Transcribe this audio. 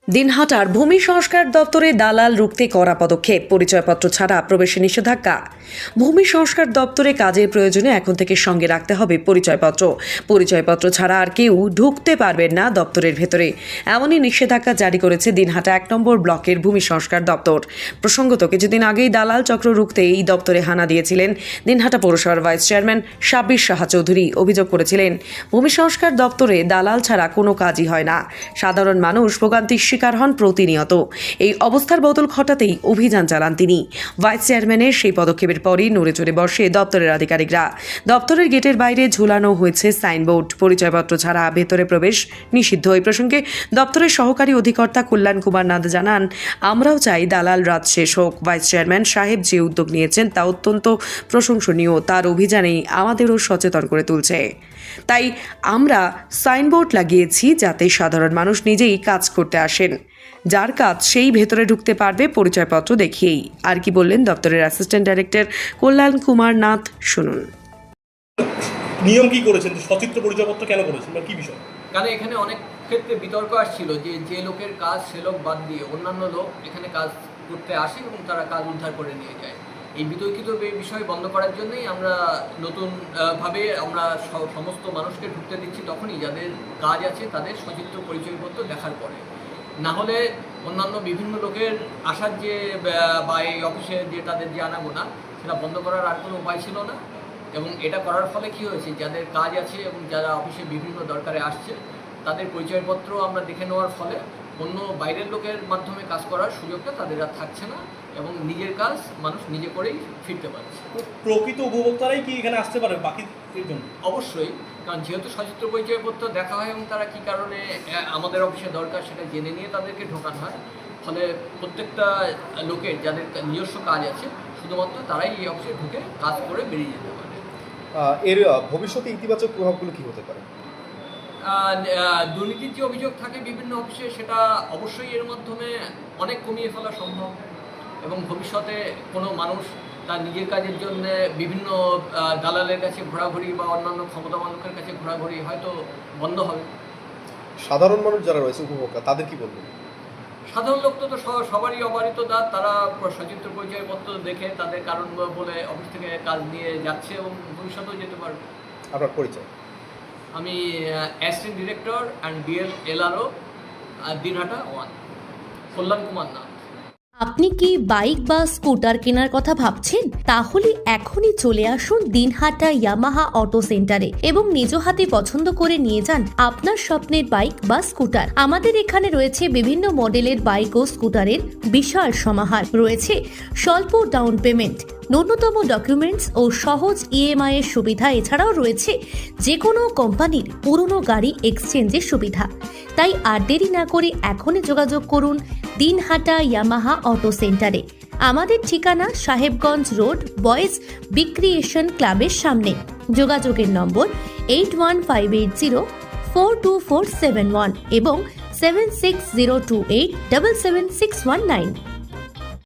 দিনহাটার ভূমি সংস্কার দপ্তরে দালাল রুখতে কড়া পদক্ষেপ, পরিচয়পত্র ছাড়া প্রবেশে নিষেধাজ্ঞা। ভূমি সংস্কার দপ্তরে কাজের প্রয়োজনে এখন থেকে সঙ্গে রাখতে হবে পরিচয়পত্র ছাড়া আর কেউ ঢুকতে পারবেন না দপ্তরের ভেতরে, এমনই নিষেধাজ্ঞা জারি করেছে দিনহাটা 1 নম্বর ব্লকের ভূমি সংস্কার দপ্তর। প্রসঙ্গত, কিছুদিন আগেই দালাল চক্র রুখতে এই দপ্তরে হানা দিয়েছিলেন দিনহাটা পৌরসভার ভাইস চেয়ারম্যান সাব্বির সাহা চৌধুরী। অভিযোগ করেছিলেন, ভূমি সংস্কার দপ্তরে দালাল ছাড়া কোনো কাজই হয় না, সাধারণ মানুষ ভোগান্তির শিকার হন প্রতিনিয়ত। এই অবস্থার বদল ঘটাতেই অভিযান চালান তিনি। ভাইস চেয়ারম্যানের সেই পদক্ষেপের পরই নড়ে চড়ে বসে দপ্তরের আধিকারিকরা। দপ্তরের গেটের বাইরে ঝুলানো হয়েছে সাইনবোর্ড, পরিচয়পত্র ছাড়া ভেতরে প্রবেশ নিষিদ্ধ। এই প্রসঙ্গে দপ্তরের সহকারী অধিকর্তা কল্যাণ কুমার নাথ জানান, আমরাও চাই দালাল রাত শেষ হোক। ভাইস চেয়ারম্যান সাহেব যে উদ্যোগ নিয়েছেন তা অত্যন্ত প্রশংসনীয়। তার অভিযানেই আমাদেরও সচেতন করে তুলছে। তাই আমরা সাইনবোর্ড লাগিয়েছি যাতে সাধারণ মানুষ নিজেই কাজ করতে আসেন, যার কাজ সেই ভেতরে ঢুকতে পারবে পরিচয়পত্র দেখিয়েই। আর কি বললেন দপ্তরের অ্যাসিস্ট্যান্ট ডাইরেক্টর কল্যাণ কুমার নাথ, শুনুন। নিয়ম কি করেছেন, সচিত্র পরিচয়পত্র কেন করেছেন বা কি বিষয়? কারণ এখানে অনেক ক্ষেত্রে বিতর্ক আসছিল যে লোকের কাজ সে লোক বাদ দিয়ে অন্যান্য লোক এখানে কাজ করতে আসে এবং তারা কাজ উদ্ধার করে নিয়ে যায়। এই বিতর্কিত বিষয় বন্ধ করার জন্যই আমরা নতুনভাবে আমরা সমস্ত মানুষকে ঢুকতে দিচ্ছি তখনই যাদের কাজ আছে তাদের সচিত্র পরিচয়পত্র দেখার পরে। না হলে অন্যান্য বিভিন্ন লোকের আসার যে বা এই অফিসে যে তাদের যে আনাগোনা সেটা বন্ধ করার আর কোনো উপায় ছিল না। এবং এটা করার ফলে কি হয়েছে, যাদের কাজ আছে এবং যারা অফিসে বিভিন্ন দরকারে আসছে তাদের পরিচয়পত্র আমরা দেখে নেওয়ার ফলে অন্য বাইরের লোকের মাধ্যমে কাজ করার সুযোগটা তাদের আর থাকছে না এবং নিজের কাজ মানুষ নিজে করেই ফিরতে পারছে। প্রকৃত উপভোক্তারাই কি এখানে আসতে পারে বাকি জন্য? অবশ্যই, কারণ যেহেতু সচিত্র পরিচয়পত্র দেখা হয় এবং তারা কী কারণে আমাদের অফিসে দরকার সেটা জেনে নিয়ে তাদেরকে ঢোকানো হয়। ফলে প্রত্যেকটা লোকের যাদের নিজস্ব কাজ আছে শুধুমাত্র তারাই এই অফিসে ঢুকে কাজ করে বেরিয়ে যেতে পারে। এর ভবিষ্যতে ইতিবাচক প্রভাবগুলো কি হতে পারে? দুর্নীতির যে অভিযোগ থাকে বিভিন্ন অফিসে সেটা অবশ্যই এর মাধ্যমে অনেক কমিয়ে ফেলা সম্ভব এবং ভবিষ্যতে কোনো মানুষ তার নিজের কাজের জন্য বিভিন্ন দালালের কাছে ঘোরাঘুরি বা অন্যান্য ক্ষমতাবান লোকের কাছে ঘোরাঘুরি হয়তো বন্ধ হবে। সাধারণ মানুষ যারা রয়েছে উপভোক্তা, তাদের কি বলবেন? সাধারণ লোক তো সবারই অবারিত দাঁত, তারা সচিত্র পরিচয়পত্র দেখে তাদের কারণ বলে অফিস থেকে কাজ নিয়ে যাচ্ছে এবং ভবিষ্যতেও যেতে পারবে। আপনার পরিচয়? আমি assistant director and LRO Dinhata 1, কল্যাণ কুমার নাথ। আপনি কি বাইক বা স্কুটার কেনার কথা ভাবছেন? তাহলে এখনই চলে আসুন দিনহাটা ইয়ামাহা অটো সেন্টারে এবং নিজ হাতে পছন্দ করে নিয়ে যান আপনার স্বপ্নের বাইক বা স্কুটার। আমাদের এখানে রয়েছে বিভিন্ন মডেলের বাইক ও স্কুটারের বিশাল সমাহার। রয়েছে স্বল্প ডাউন পেমেন্ট, ন্যূনতম ডকুমেন্টস ও সহজ EMI এর সুবিধা। এছাড়াও রয়েছে যে কোনো কোম্পানির পুরনো গাড়ি এক্সচেঞ্জের সুবিধা। তাই আর দেরি না করে এখনই যোগাযোগ করুন দিনহাটা ইয়ামাহা অটো সেন্টারে। আমাদের ঠিকানা সাহেবগঞ্জ রোড, বয়েজ বিক্রিয়েশন ক্লাবের সামনে। যোগাযোগের নম্বর 8158042471 এবং 7602877619।